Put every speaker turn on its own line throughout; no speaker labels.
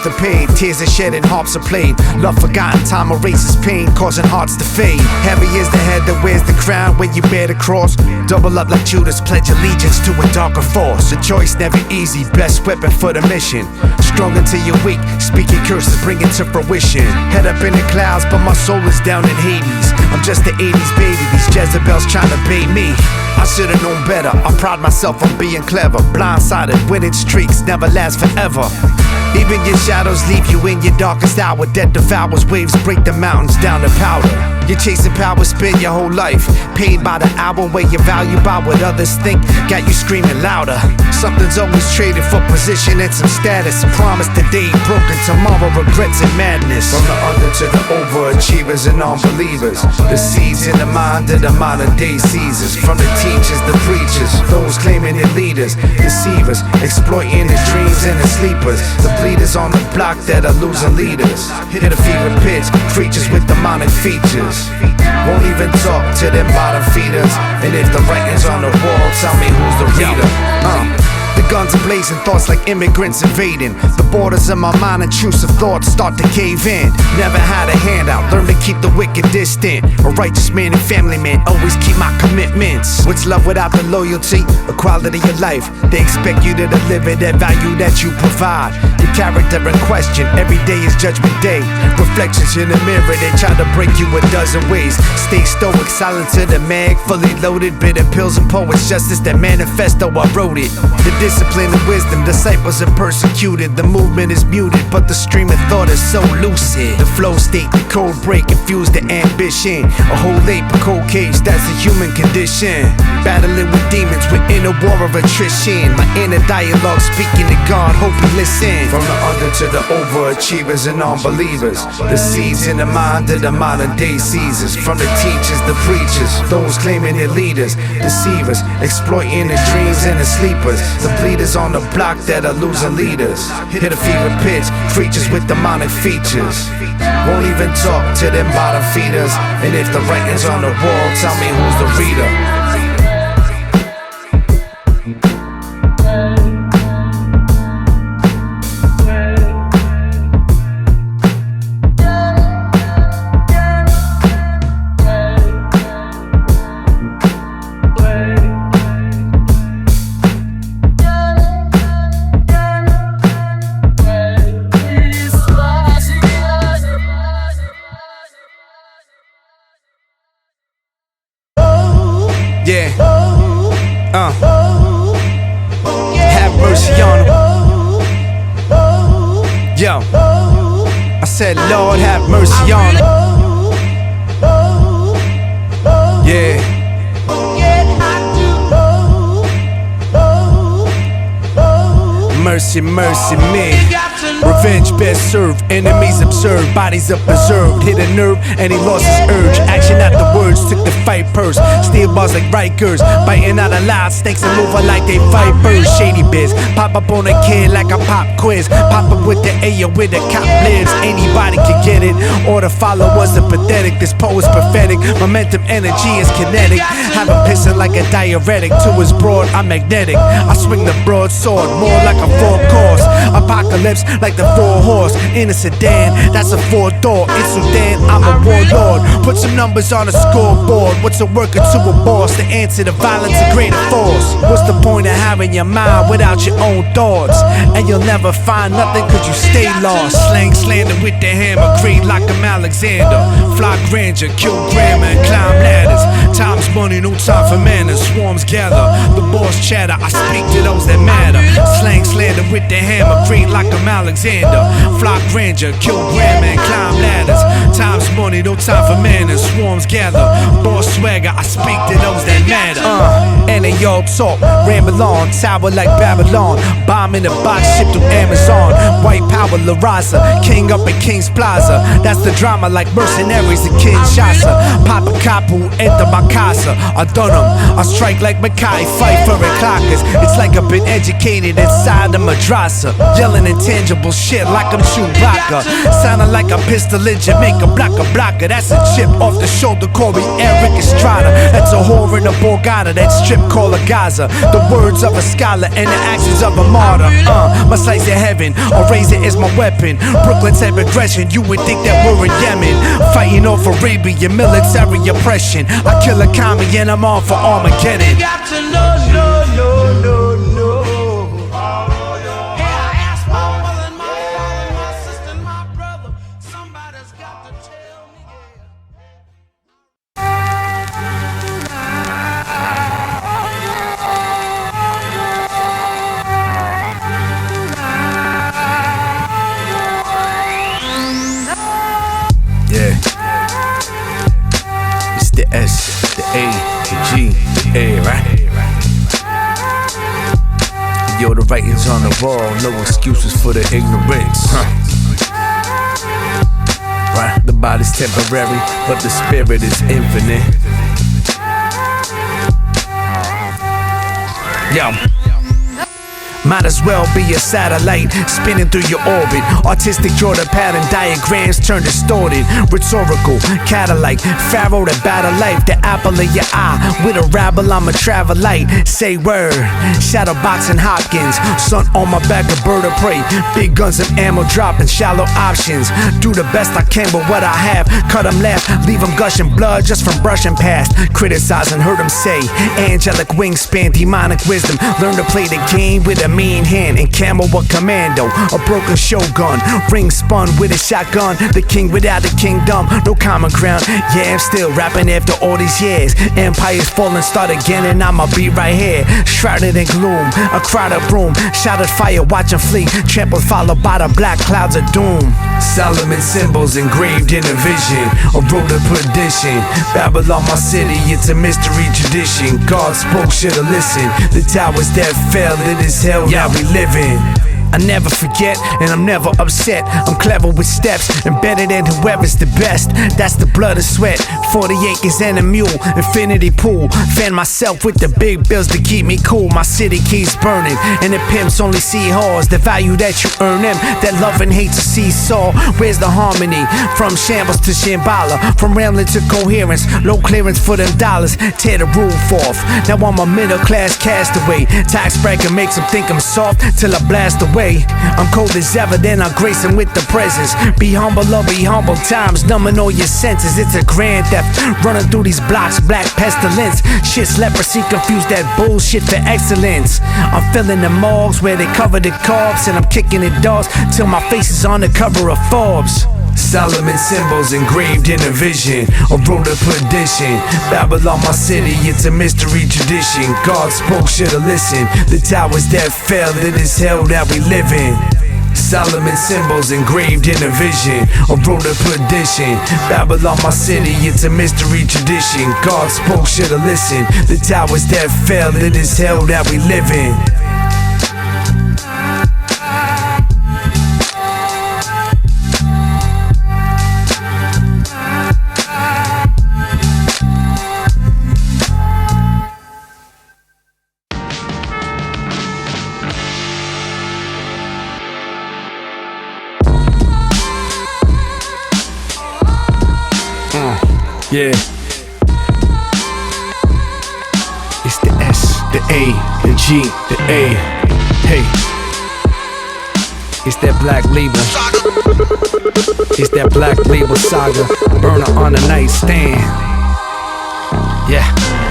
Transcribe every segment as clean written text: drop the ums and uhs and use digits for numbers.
are paid, tears are shed and harps are played. Love forgotten, time erases pain, causing hearts to fade. Heavy is the head that wears the crown when you bear the cross. Double up like Judas, pledge allegiance to a darker force. A choice never easy, best weapon for the mission. Strong until you're weak, speaking curses bring it to fruition. Head up in the clouds, but my soul is down in Hades. I'm just the 80s baby, these Jezebels trying to bait me. I should've known better, I pride myself on being clever. Blindsided, winning streaks never last forever. Even your shadows leave you in your darkest hour. Death devours, waves break the mountains down to powder. You're chasing power, spend your whole life paid by the hour, where your value by what others think got you screaming louder. Something's always traded for position and some status. A promise today broken, tomorrow regrets and madness. From the under to the overachievers and unbelievers, the seeds in the mind of the modern day Caesars. From the teachers, the preachers, those claiming they're leaders, deceivers, exploiting the dreams and the sleepers. The bleeders on the block that are losing leaders. Hit a fever pitch, creatures with demonic features. Won't even talk to them bottom feeders. And if the writing's on the wall, tell me who's the reader. The guns are blazing, thoughts like immigrants invading. The borders of my mind, intrusive thoughts start to cave in. Never had a handout, learn to keep the wicked distant. A righteous man and family man, always keep my commitments. What's love without the loyalty? The quality of life. They expect you to deliver that value that you provide. Your character in question, every day is judgment day. Reflections in the mirror, they try to break you a dozen ways. Stay stoic, silent to the mag, fully loaded. Bitter pills and poets, justice that manifesto, I wrote it. The discipline and wisdom, disciples are persecuted. The movement is muted, but the stream of thought is so lucid. The flow state, the code break, infused the ambition. A whole ape, a cold cage, that's a human condition. Battling with demons, we're in a war of attrition. My inner dialogue speaking to God, hope you listen. From the under to the overachievers and unbelievers, the seeds in the mind of the modern day Caesars. From the teachers, the preachers, those claiming they're leaders, deceivers, exploiting the dreams and the sleepers. The bleeders on the block that are losing leaders. Hit a fever pitch, creatures with demonic features. Won't even talk to them bottom feeders. And if the writing's on the wall, tell me who's the reader. Yeah, have mercy on him. Yo, I said, Lord, have mercy on him. Yeah. Mercy, mercy me. Revenge best served, enemies observed, bodies up preserved. Hit a nerve and he lost his urge. Action not the words, took the fight purse. Steel bars like Rikers, biting out a lot. Snakes and moving like they vipers. Shady biz, pop up on a kid like a pop quiz. Pop up with the AO with the cop lids. Anybody can get it, or the followers are pathetic. This poet's prophetic, momentum energy is kinetic. Have him pissing like a diuretic. To his broad, I'm magnetic. I swing the broadsword, more like a four-course. Apocalypse like the four-horse. In a sedan, that's a four-door. In Sudan, I'm a warlord. Put some numbers on a scoreboard. What's a worker to a boss? The answer to violence, a greater force. What's the point of having your mind without your own thoughts? And you'll never find nothing cause you stay lost. Slang slander with the hammer, creed like I'm Alexander. Fly grandeur, kill grammar and climb ladders. Time's money, no time for manners. Swarms gather, the boss chatter. I speak to those that matter. Slang slander with the hammer, creed like I'm Alexander. Fly grandeur, kill grammar and climb ladders. Time's money, no time for manners. Swarms gather, boss swagger. I speak to those that matter. And they all talk, ramble on, tower like Babylon. Bomb in the box, ship to Amazon. White power, La Raza, king up at King's Plaza. That's the drama like mercenaries in Kinshasa. Papa Kapu, enter my casa. I done 'em, I strike like Mackay, fight for it clockers. It's like I've been educated inside the madrasa. Yelling intangible shit like I'm Chewbacca. Sounding like a pistol in Jamaica, blocker. That's a chip off the shoulder, Corey Eric Estrada. That's a whore in a Borgata, that strip call a Gaza. The words of a scholar and the actions of a martyr. My slice of heaven, a razor is my weapon. Brooklyn type aggression, you would think that we're in Yemen. Fighting off Arabia, military oppression. I kill a commie and I'm on for Armageddon.
You got to know, no.
It's the S, the A, the G, the A, right? Yo, the writing's on the wall, no excuses for the ignorance. Right, the body's temporary, but the spirit is infinite. Yo. Might as well be a satellite spinning through your orbit. Artistic Jordan pattern diagrams turn distorted. Rhetorical, catalyte, pharaoh that battle life. The apple of your eye, with a rabble I'm a travel light. Say word, shadow boxing Hopkins. Sun on my back, a bird of prey. Big guns and ammo dropping, shallow options. Do the best I can with what I have. Cut them left, leave them gushing blood just from brushing past. Criticizing, heard them say, angelic wingspan, demonic wisdom. Learn to play the game with a mean hand and camel or commando, a broken shogun, ring spun with a shotgun, the king without a kingdom, no common ground. Yeah, I'm still rapping after all these years. Empires fall and start again, and I'ma be right here, shrouded in gloom, a crowded room, shouted fire, watching flee, trampled, followed by the black clouds of doom. Soloman Symbols engraved in a vision, a road of perdition. Babylon, my city, it's a mystery tradition. God spoke, should've listened. The towers that fell, it is hell. Yeah, we living. I never forget, and I'm never upset. I'm clever with steps, and better than whoever's the best. That's the blood and sweat, 40 acres and a mule, infinity pool. Fan myself with the big bills to keep me cool. My city keeps burning, and the pimps only see whores. The value that you earn them, that love and hate to seesaw. Where's the harmony? From shambles to Shambhala, from rambling to coherence. Low clearance for them dollars, tear the roof off. Now I'm a middle class castaway. Tax bracket makes them think I'm soft, till I blast away. I'm cold as ever, then I grace him with the presence. Be humble or be humble times, numbing all your senses. It's a grand theft, running through these blocks, black pestilence. Shit's leprosy, confuse that bullshit for excellence. I'm filling the morgues where they cover the corpse, and I'm kicking the doors till my face is on the cover of Forbes. Soloman Symbols engraved in a vision, a road of perdition. Babylon, my city, it's a mystery tradition. God spoke, should've listened. The towers that fell, it is hell that we live in. Soloman Symbols engraved in a vision, a road of perdition. Babylon, my city, it's a mystery tradition. God spoke, should've listened. The towers that fell, it is hell that we live in. Yeah. It's the S, the A, the G, the A. Hey. It's that black label. It's that black label saga. Burner on the nightstand. Yeah.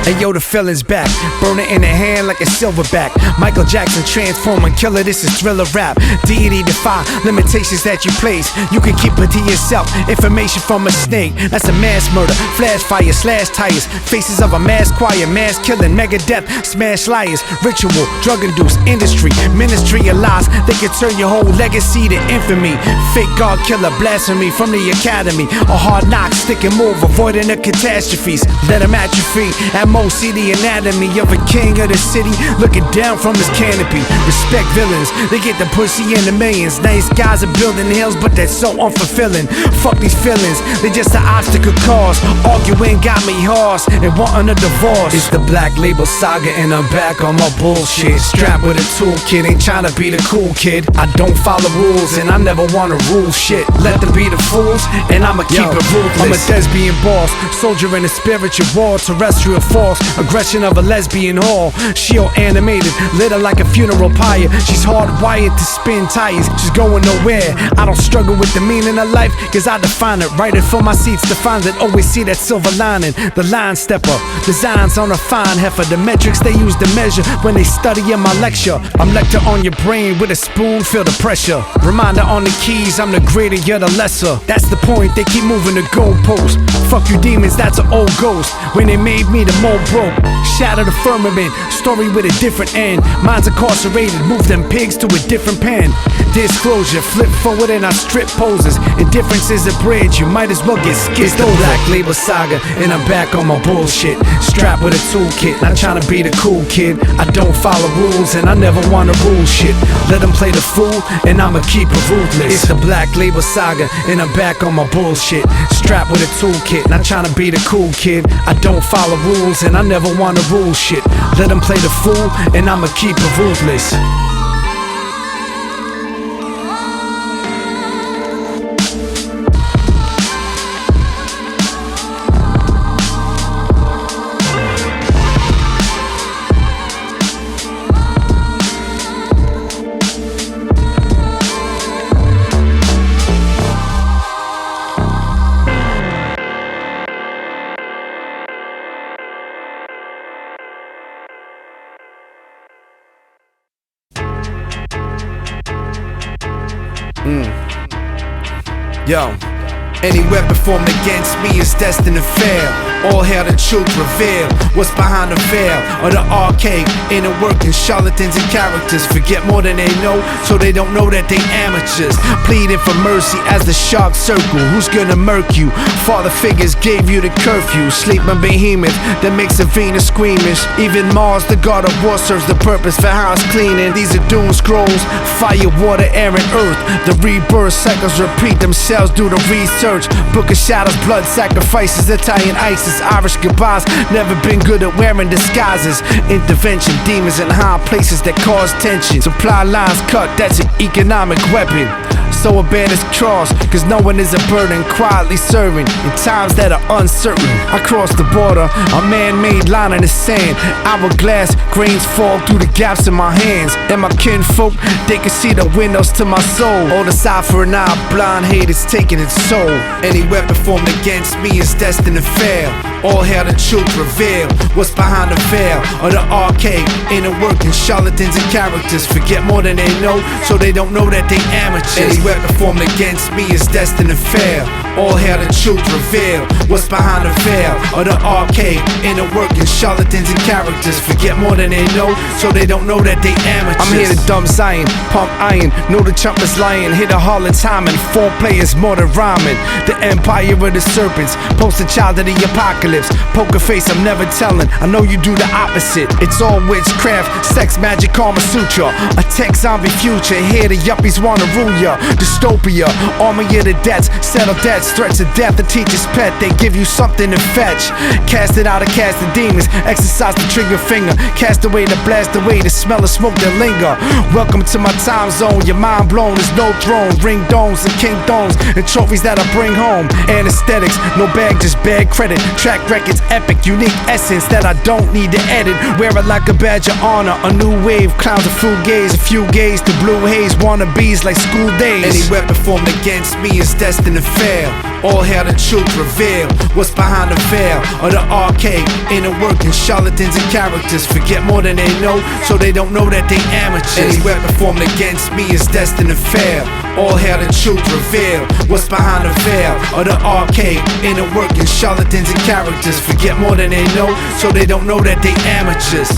Hey yo, the feeling's back, burner in the hand like a silverback. Michael Jackson transforming killer, this is thriller rap. Deity defy limitations that you place. You can keep it to yourself, information from a snake. That's a mass murder, flash fire, slash tires. Faces of a mass choir, mass killing, mega death, smash liars. Ritual, drug induced, industry, ministry of lies. They can turn your whole legacy to infamy. Fake God killer, blasphemy from the academy. A hard knock, stick and move, avoiding the catastrophes. Let them atrophy. At most, see the anatomy of a king of the city, looking down from his canopy. Respect villains, they get the pussy in the millions. Nice guys are building hills, but that's so unfulfilling. Fuck these feelings, they just an obstacle cause. Arguing got me hoarse and wanting a divorce. It's the black label saga and I'm back on my bullshit. Strapped with a toolkit, ain't tryna be the cool kid. I don't follow rules and I never wanna rule shit. Let them be the fools and I'ma keep it ruthless. I'm a thespian boss, soldier in a spiritual war, terrestrial force. cross, aggression of a lesbian whore. She all animated, lit her like a funeral pyre. She's hardwired to spin tires, she's going nowhere. I don't struggle with the meaning of life, cause I define it. Writing for my seats to find it, always see that silver lining. The line stepper, designs on a fine heifer. The metrics they use to measure when they study in my lecture. I'm lecture on your brain with a spoon, feel the pressure. Reminder on the keys, I'm the greater, you're the lesser. That's the point, they keep moving the goalpost. Fuck you demons, that's an old ghost. When they made me, the mold broke. Shatter the firmament, story with a different end. Mine's incarcerated, move them pigs to a different pen. Disclosure, flip forward and I strip poses. Indifference is a bridge, you might as well get skipped. It's the Black Label Saga, and I'm back on my bullshit. Strapped with a toolkit, not trying to be the cool kid. I don't follow rules and I never wanna rule shit. Let them play the fool and I'ma keep it ruthless. It's the Black Label Saga, and I'm back on my bullshit. Strapped with a toolkit, not trying to be the cool kid. I don't follow rules and I never wanna rule shit. Let them play the fool and I'ma keep it ruthless. Yo, any weapon formed against me is destined to fail. All hail the truth reveal what's behind the veil of the arcade. Inner working charlatans and characters forget more than they know, so they don't know that they amateurs. Pleading for mercy as the shark circle. Who's gonna murk you? Father figures gave you the curfew. Sleeping behemoth that makes a Venus squeamish. Even Mars, the god of war, serves the purpose for house cleaning. These are doom scrolls, fire, water, air, and earth. The rebirth cycles repeat themselves. Do the research. Book of shadows, blood sacrifices, Italian ISIS. Irish goodbyes, never been good at wearing disguises. Intervention, demons in high places that cause tension. Supply lines cut, that's an economic weapon. So a bad as cross, cause no one is a burden. Quietly serving in times that are uncertain. I cross the border, a man-made line in the sand. Hourglass, grains fall through the gaps in my hands. And my kinfolk, they can see the windows to my soul. All the side for an eye, blind hate is taking its soul. Any weapon formed against me is destined to fail. All hail the truth reveal what's behind the veil of the arcade. Inner working charlatans and characters forget more than they know, so they don't know that they amateurs. Any weapon formed against me is destined to fail. All hail the truth reveal what's behind the veil of the arcade. Inner working charlatans and characters forget more than they know, so they don't know that they amateurs. I'm here to dump Zion, pump iron, know the chump is lying. Hit a harlot timing, 4 players more than rhyming. The empire of the serpents, poster child of the apocalypse. Poker face, I'm never telling, I know you do the opposite. It's all witchcraft, sex, magic, Karma Sutra. A tech zombie future, here the yuppies wanna rule ya. Dystopia, army of the debts, settle debts. Threats of death, the teacher's pet, they give you something to fetch. Cast it out of cast the demons, exercise the trigger finger. Cast away the blast away, the smell of smoke that linger. Welcome to my time zone, your mind blown, there's no throne. Ring domes and king domes, and trophies that I bring home. Anesthetics, no bag, just bad credit. Track records, epic, unique essence that I don't need to edit. Wear it like a badge of honor, a new wave. Clowns of fugaze, a few gays to blue haze. Wannabes like school days. Any weapon formed against me is destined to fail. All hail the truth reveal what's behind the veil of the arcade. Inner working charlatans and characters forget more than they know, so they don't know that they amateurs. Any weapon formed against me is destined to fail. All hail the truth reveal what's behind the veil of the arcade. Inner working charlatans and characters forget more than they know, so they don't know that they amateurs.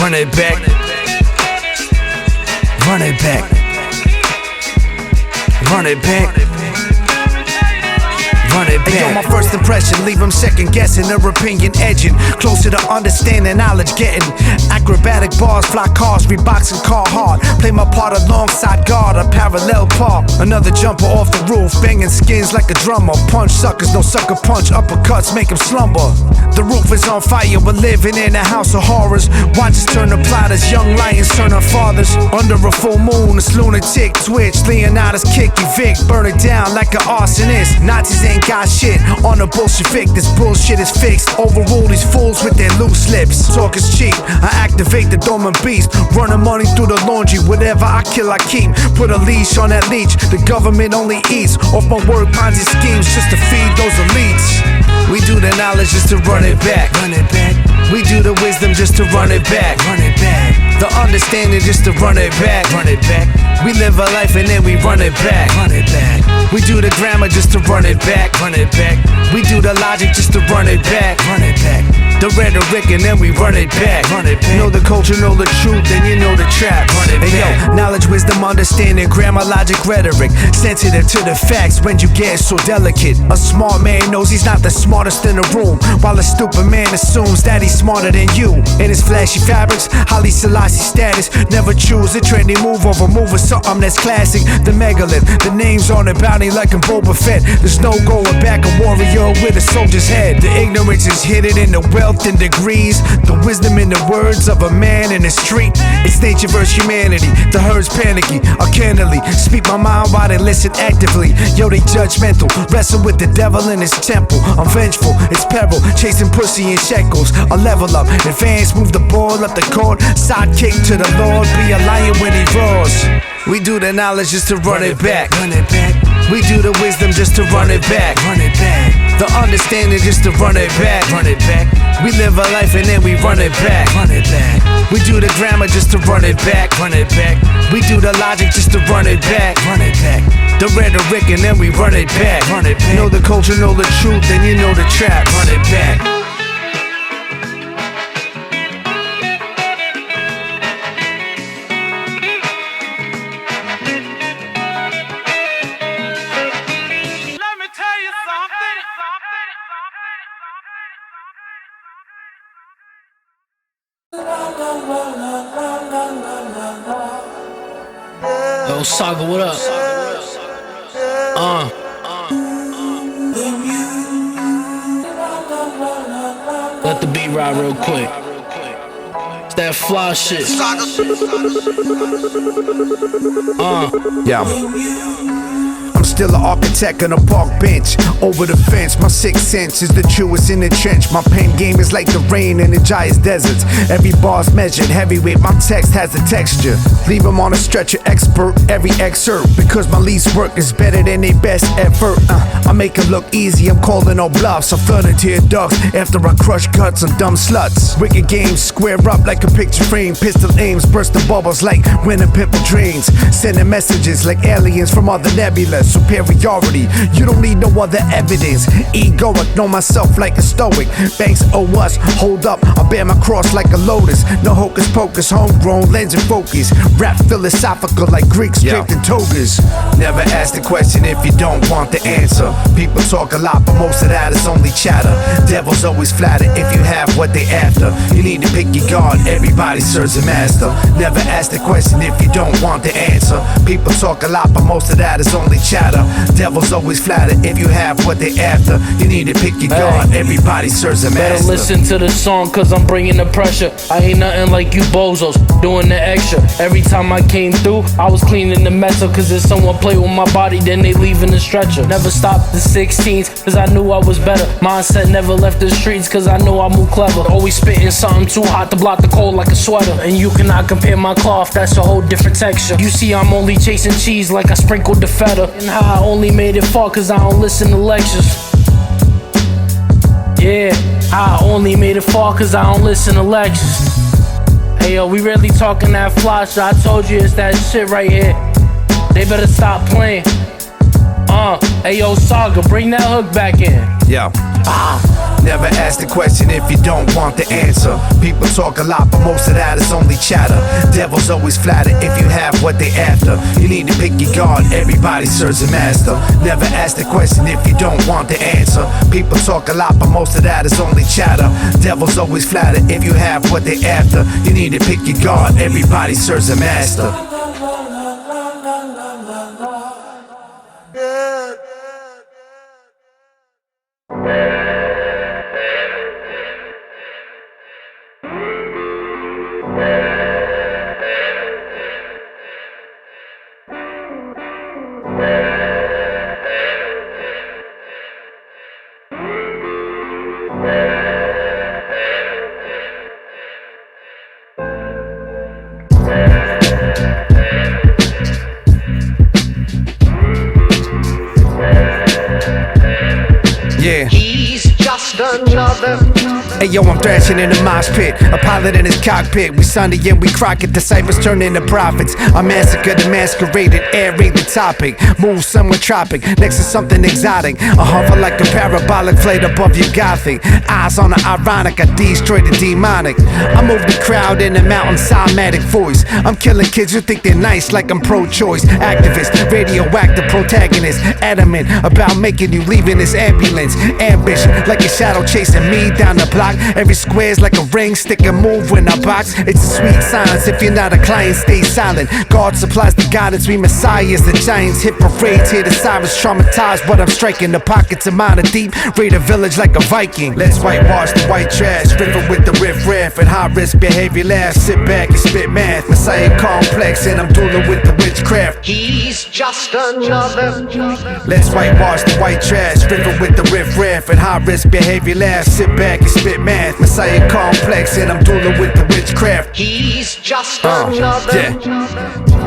run it back, run it back, run it back, run it back. Hey, yo, my first impression, leave them second guessing, their opinion edging, closer to understanding, knowledge getting. Acrobatic bars, fly cars, Reeboks and car hard. Play my part alongside God, a parallel park. Another jumper off the roof, banging skins like a drummer. Punch suckers, no sucker punch, uppercuts make them slumber. The roof is on fire, we're living in a house of horrors. Watch us turn to plotters, young lions turn on fathers. Under a full moon, it's lunatic twitch. Leonidas kick you Vic, burn it down like an arsonist. Nazis ain't got shit on a Bolshevik, this bullshit is fixed. Overrule these fools with their loose lips. Talk is cheap, I activate the dormant beast. Running money through the laundry, whatever I kill I keep. Put a leash on that leech, the government only eats off my word Ponzi schemes just to feed those elites. We do the knowledge just to run it back, run it back. We do the wisdom just to run it back, run it back. The understanding just to run it back, run it back. We live a life and then we run it back, run it back. We do the grammar just to run it back, run it back. We do the logic just to run it back, run it back. The rhetoric and then we run it back, run it back. Know the culture, know the truth, then you know the trap, run it back. Yo, knowledge, wisdom, understanding, grammar, logic, rhetoric. Sensitive to the facts when you get so delicate. A smart man knows he's not the smartest in the room, while a stupid man assumes that he's smarter than you. In his flashy fabrics, Haile Selassie status. Never choose a trendy move over move or something that's classic. The megalith, the name's on the bounty like in Boba Fett. There's no going back, a warrior with a soldier's head. The ignorance is hidden in the wealth and degrees. The wisdom in the words of a man in the street. It's nature versus humanity, the herd's panicky. I candidly speak my mind while they listen actively. Yo, they judgmental, wrestle with the devil in his temple. I'm vengeful, it's peril, chasing pussy in shekels. I level up, advance, move the ball up the court. Sidekick to the Lord, be a lion when he roars. We do the knowledge just to run it back, run it back. We do the wisdom just to run it back, run it back. The understanding just to run it back, run it back. We live a life and then we run it back, run it back. We do the grammar just to run it back, run it back. We do the logic just to run it back, run it back. The rhetoric and then we run it back, run it back. Know the culture, know the truth, then you know the trap, run it back.
Yo, Saga, what up? Let the beat ride real quick. It's that fly shit.
Yeah. I'm still an architect on a park bench. Over the fence, my sixth sense is the truest in the trench. My pen game is like the rain in the giant deserts. Every bar's measured, heavyweight, my text has the texture. Leave them on a stretcher, expert, every excerpt. Because my least work is better than their best effort. I make it look easy, I'm calling all bluffs. I'm flooding tear ducts after I crush guts on dumb sluts. Wicked games, square up like a picture frame. Pistol aims, burst the bubbles like winning pimple drains. Sending messages like aliens from other nebulas. Superiority, you don't need no other evidence. Egoic, know myself like a stoic. Banks owe us, hold up, I bear my cross like a lotus. No hocus pocus, homegrown, lens and focus. Rap philosophical like Greeks draped in togas. Never ask the question if you don't want the answer. People talk a lot, but most of that is only chatter. Devils always flatter if you have what they after. You need to pick your guard, everybody serves a master. Never ask the question if you don't want the answer. People talk a lot, but most of that is only chatter. Devils always flatter if you have what they after. You need to pick your guard, everybody serves a master.
Better listen to the song cause I'm bringing the pressure. I ain't nothing like you bozos, doing the extra. Every time I came through, I was cleaning the mess up. Cause if someone play with my body, then they leave in the stretcher. Never stopped the 16s cause I knew I was better. Mindset never left the streets cause I knew I move clever. Always spitting something too hot to block the cold like a sweater. And you cannot compare my cloth, that's a whole different texture. You see I'm only chasing cheese like I sprinkled the feta. And how I only made it far cause I don't listen to lectures. Yeah, I only made it far cause I don't listen to lectures. Hey yo, we really talking that fly shit. I told you it's that shit right here. They better stop playing. Hey yo, Saga, bring that hook back in.
Yeah. Never ask the question if you don't want the answer. People talk a lot, but most of that is only chatter. Devils always flatter if you have what they after. You need to pick your guard, everybody serves a master. Never ask the question if you don't want the answer. People talk a lot, but most of that is only chatter. Devils always flatter if you have what they after. You need to pick your guard, everybody serves a master. Yeah.
He's just another.
Hey yo, I'm thrashing in the mosh pit, a pilot in his cockpit. We Sunday and we Crockett, disciples turn into prophets. I massacre the masqueraded, aerate the topic. Move somewhere tropic, next to something exotic. I hover like a parabolic flight above your gothic. Eyes on the ironic, I destroy the demonic. I move the crowd in the mountain cymatic voice. I'm killing kids who think they're nice like I'm pro-choice. Activist, radioactive protagonist, adamant about making you leave in this ambulance. Ambition, like a shadow chasing me down the block. Every square's like a ring, stick and move when I box. It's a sweet silence, if you're not a client, stay silent. God supplies the guidance, we messiahs. The giants hit parades, hear the sirens traumatized. But I'm striking the pockets of mine deep. Raid a village like a Viking. Let's whitewash the white trash, river with the riff-raff and high-risk behavior laugh. Sit back and spit math, messiah complex, and I'm dueling with the witchcraft.
He's just another.
Let's whitewash the white trash, river with the riff-raff and high-risk behavior laugh. Sit back and spit math, messiah complex, and I'm dueling with the witchcraft.
He's just another.
Yeah.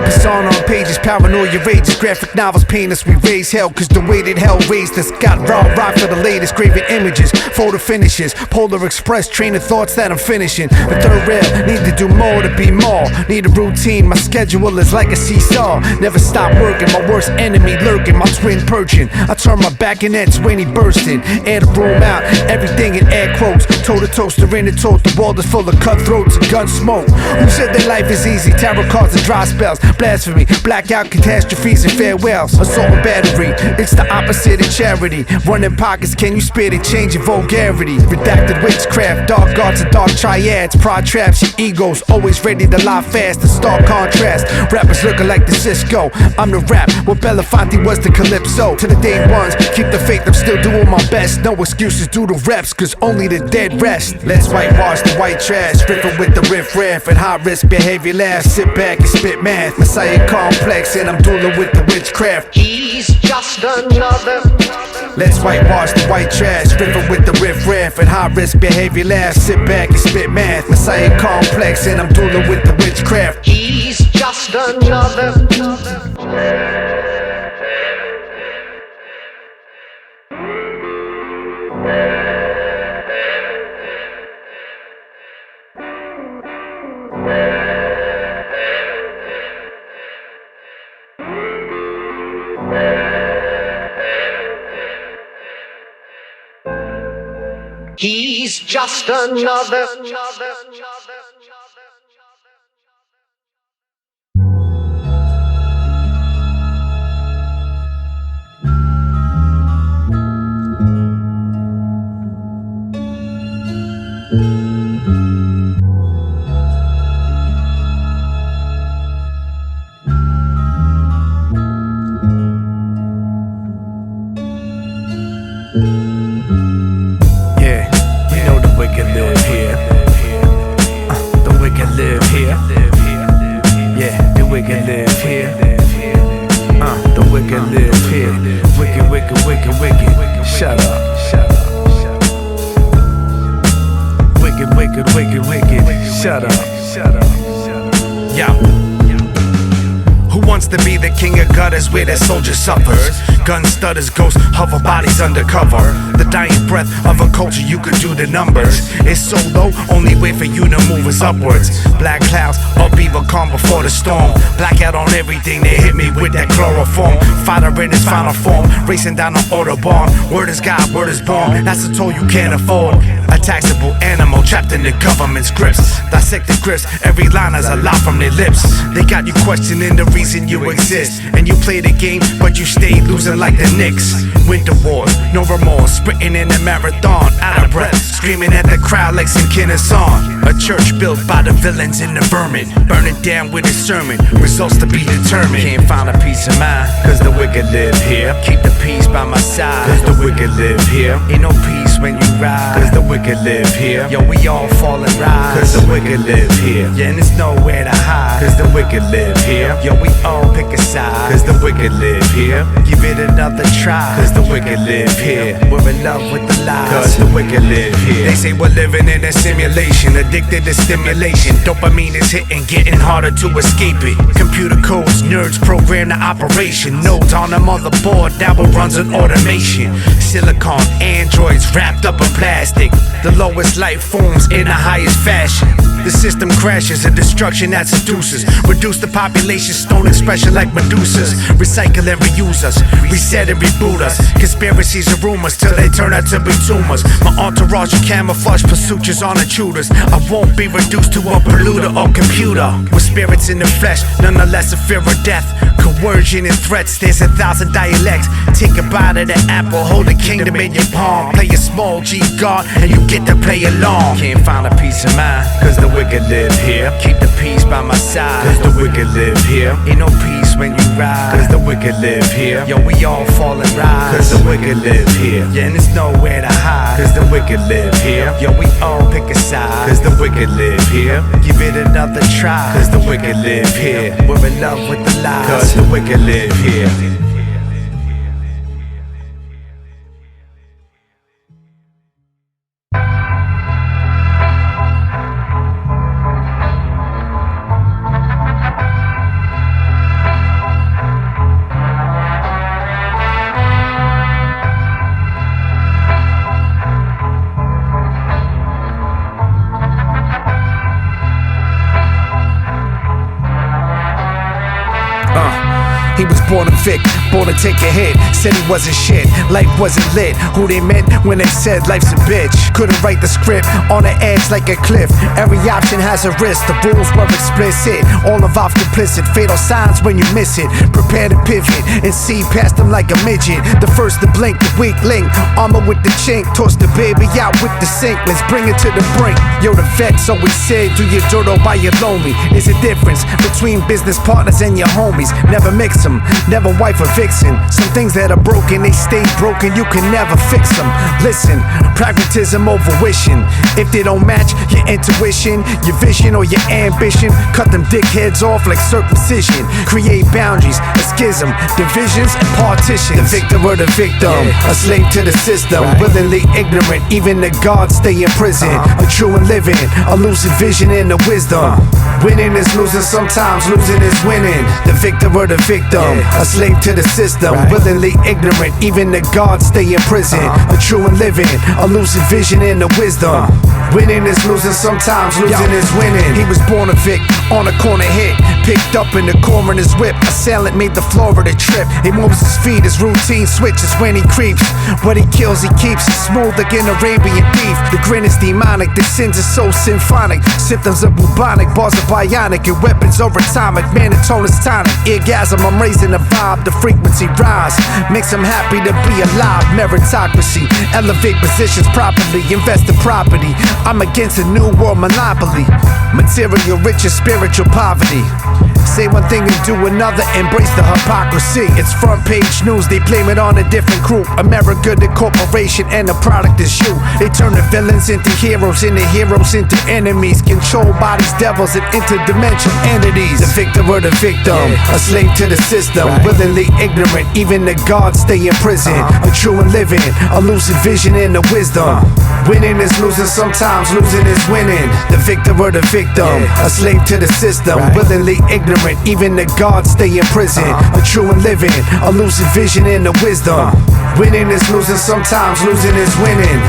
Persona on pages, paranoia rages, graphic novels paint us, we raise hell, cause the way that hell raised us. Got raw rock for the latest, graven images, photo finishes, Polar Express, train of thoughts that I'm finishing. The third rail, need to do more to be more. Need a routine, my schedule is like a seesaw. Never stop working, my worst enemy lurking, my twin perching. I turn my back and that's when he bursting. Air the room out, everything in air quotes. Told the toaster in the toast, the world is full of cutthroats and gun smoke. Who said that life is easy? Tarot cards and dry spells, blasphemy, blackout catastrophes and farewells. Assault and battery, it's the opposite of charity. Running pockets, can you spit it? Change your vulgarity. Redacted witchcraft, dark arts and dark triads. Pride traps your egos, always ready to lie fast. The stark contrast, rappers looking like the Cisco. I'm the rap, what Belafonte was the Calypso. To the day ones, keep the faith, I'm still doing my best. No excuses due to reps, cause only the dead rest. Let's whitewash the white trash, river with the riff-raff and high-risk behavior laugh. Sit back and spit math, messiah complex, and I'm dueling with the witchcraft.
He's just another.
Let's whitewash the white trash, river with the riff-raff and high-risk behavior laugh. Sit back and spit math, messiah complex, and I'm dueling with the witchcraft.
He's just another. He's just another.
Shut up. Wicked. Shut up. Yeah. Who wants to be the king of gutters where their soldier suffers? Gun stutters, ghosts hover bodies undercover. The dying breath of a culture, you could do the numbers. It's so low, only way for you to move is upwards. Black clouds, upheaval calm before the storm. Blackout on everything, they hit me with that chloroform. Fighter in its final form, racing down the autobahn. Word is God, word is born, that's a toll you can't afford. A taxable animal trapped in the government's grips. Dissect the grips, every line has a lie from their lips. They got you questioning the reason you exist, and you play the game, but you stay losing like the Knicks. Winter wars, no remorse, sprinting in a marathon, out of breath, screaming at the crowd like some kin of song. A church built by the villains and the vermin, burn it down with a sermon, results to be determined. Can't find a peace of mind, cause the wicked live here. Keep the peace by my side, cause the wicked live here. Ain't no peace when you ride, cause the wicked live here. Yo, we all fall and rise, cause the wicked live here. Yeah, and there's nowhere to hide, cause the wicked live here. Yo, we all pick a side, cause the wicked live here. Give it another try, cause the wicked live here. We're in love with the lies, cause the wicked live here. They say we're living in a simulation, addicted to stimulation. Dopamine is hitting, getting harder to escape it. Computer codes, nerds program the operation. Nodes on the motherboard, that one runs on automation. Silicon, androids wrapped up in plastic. The lowest life forms in the highest fashion. The system crashes, a destruction that seduces. Reduce the population, stone expression like Medusas. Recycle and reuse us, reset and reboot us. Conspiracies and rumors till they turn out to be tumors. My entourage of camouflage pursuits on intruders. I won't be reduced to a polluter or computer. With spirits in the flesh, nonetheless a fear of death. Coercion and threats, there's 1,000 dialects. Take a bite of the apple, hold the kingdom in your palm. Play a small G God and you get to play along. Can't find a peace of mind, cause the wicked live here. Keep the peace by my side, cause the wicked live here. Ain't no peace when you ride, cause the wicked live here. Yo, we all fall and rise, cause the wicked live here. Yeah, and there's nowhere to hide, cause the wicked live here. Yo, we all pick a side, cause the wicked live here. Give it another try, cause the wicked live here. We're in love with the lies, cause the wicked live here. He was born a Vic, born to take a hit. Said he wasn't shit, life wasn't lit. Who they meant when they said life's a bitch. Couldn't write the script, on the edge like a cliff. Every option has a risk, the rules were explicit. All involved complicit, fatal signs when you miss it. Prepare to pivot and see past them like a midget. The first to blink, the weak link. Armor with the chink, toss the baby out with the sink. Let's bring it to the brink. Yo, the vets always said, do your dirt all by your lonely. There's a difference between business partners and your homies. Never mix them, never wife or vixen. Some things that are broken, they stay broken, you can never fix them. Listen, pragmatism over wishing. If they don't match your intuition, your vision or your ambition, cut them dickheads off like circumcision. Create boundaries, a schism, divisions and partitions. The victim or the victim, a slave to the system, willingly ignorant, even the gods stay in prison. A true and living, a lucid vision and a wisdom. Winning is losing, sometimes losing is winning. The victim or the victim, a slave to the system, willingly ignorant, even the gods stay in prison. A true and living, a lucid vision and a wisdom. Winning is losing, sometimes losing is winning. He was born a Vic, on a corner hit, picked up in the coroner's whip. Assailant made the floor of the trip. He moves his feet, his routine switches when he creeps. What he kills, he keeps. He's smooth like an Arabian beef. The grin is demonic, the sins are so symphonic. Symptoms are bubonic, bars are bionic, and weapons are atomic. Manatone is tonic, eargasm, I'm raising the vibe. The frequency rise, makes him happy to be alive. Meritocracy, elevate positions properly, invest in property. I'm against a new world monopoly. Material riches, spiritual poverty. Say one thing and do another, embrace the hypocrisy. It's front page news, they blame it on a different group. America, the corporation, and the product is you. They turn the villains into heroes and the heroes into enemies. Control bodies, devils, and interdimensional entities. The victim or the victim, a slave to the system, willingly ignorant, even the gods stay in prison. A true and living, a lucid vision and a wisdom. Winning is losing, sometimes losing is winning. The victim or the victim, a slave to the system, willingly ignorant, even the gods stay in prison. A true and living, a lucid vision and a wisdom. Winning is losing, sometimes losing is winning.